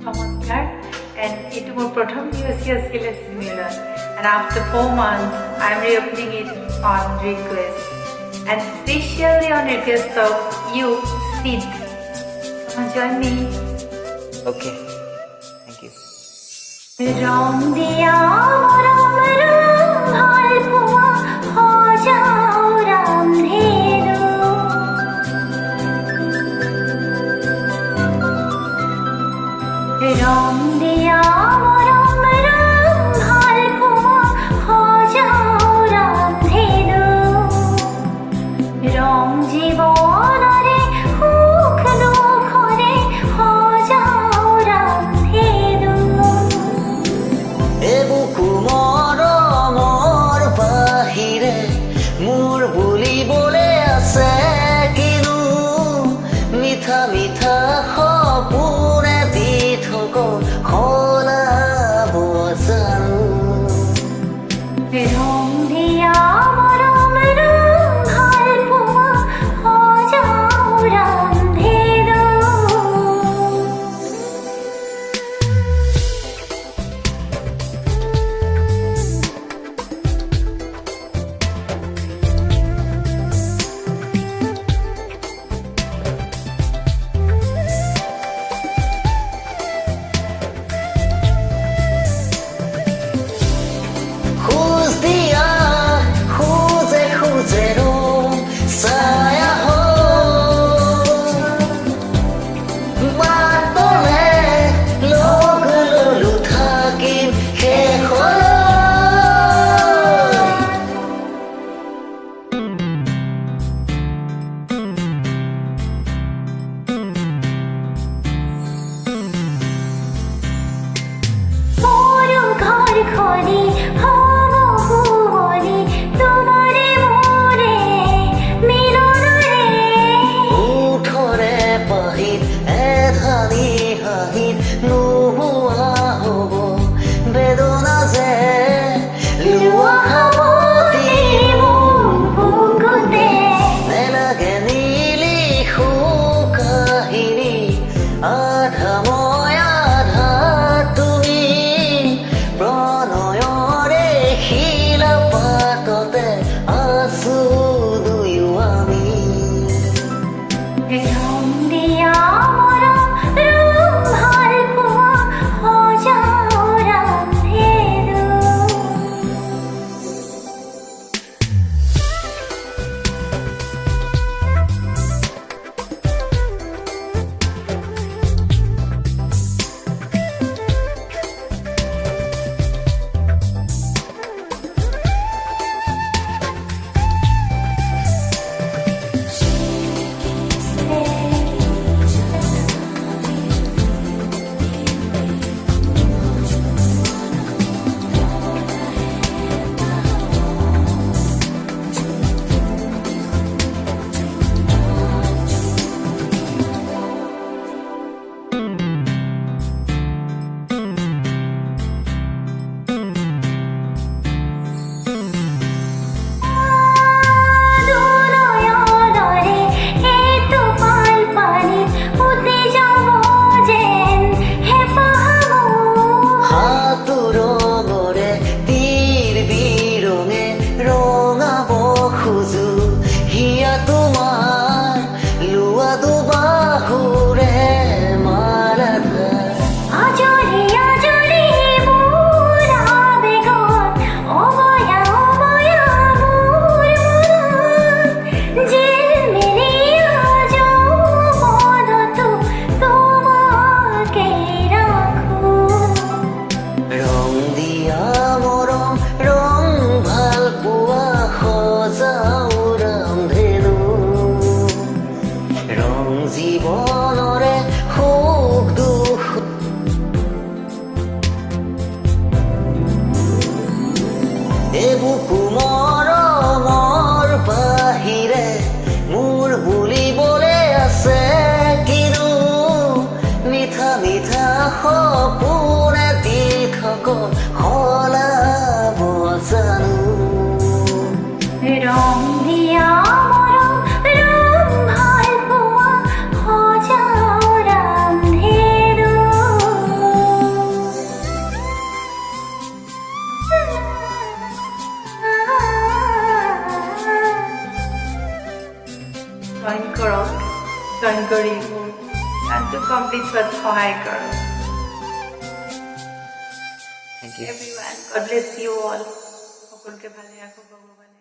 Namaskar, and it was प्रथम दिवसीय skill सम्मेलन, and after 4 months, I am reopening it on request, and especially on request of you, Sid. Come join me. Okay, thank you. रंग दिया राम राम हाल पुआ हो जाओ राम धेनु रंग दिया राम राम हाल पुआ हो जाओ राम धेनु रंग जीवन रे सुख दुख रे हो जाओ राम धेनु বুকু মৰমৰ বাহিৰে মোৰ বুলিবলে আছে কিনো মিঠা মিঠা সপোনে দি থক সলাব জানো रंग दिया राम राम हाल पुआ हो जाओ राम धेनु খোজ দিয়া খোজে খোজে ছায়া বাটলে লগ ললো থাকিম শেষলৈ मोर घर खली हम हुवली तुम्हारे मोरे मिलन रे उठरे पाहित एधानी हाहित नुहुआ हब बेदना जे लुआ हावती बुकुते नेलागे नीली काहिनी आधा মই আধা তুমি প্ৰণয়ৰে শিলা পাততে আছো দুয়ো আমি रंग दिया राम राम हाल पुआ हो जाओ राम धेनु হাতুৰঙৰে তীৰ বিৰঙে ৰঙাব খোজো হিয়া তোমাৰ লোৱা দুবাহুৰে মাৰাধা আজলি আজলি মোৰ আবেগন অবয়া অবয়া মোৰ মন যে মেৰিয়া যৌবনত তোমাকে ৰাখো ৰং দিয়া মৰম ৰং ভাল পোৱা সজাও ৰামধেনু ৰং জীৱনৰে সুখ দুখ বুকু মৰমৰ বাহিৰে মোৰ বুলিবলে আছে কিনো মিঠা মিঠা সপোনে দি থক সলাব জানো रंग दिया राम हाल पुआ हो जाओ राम धेनु কৰি মোৰ গানটো কমপ্লিট হোৱাত সহায় কৰক। Thank you. Everyone, God bless you all. সকলোকে ভালে ৰাখক ভগৱানে।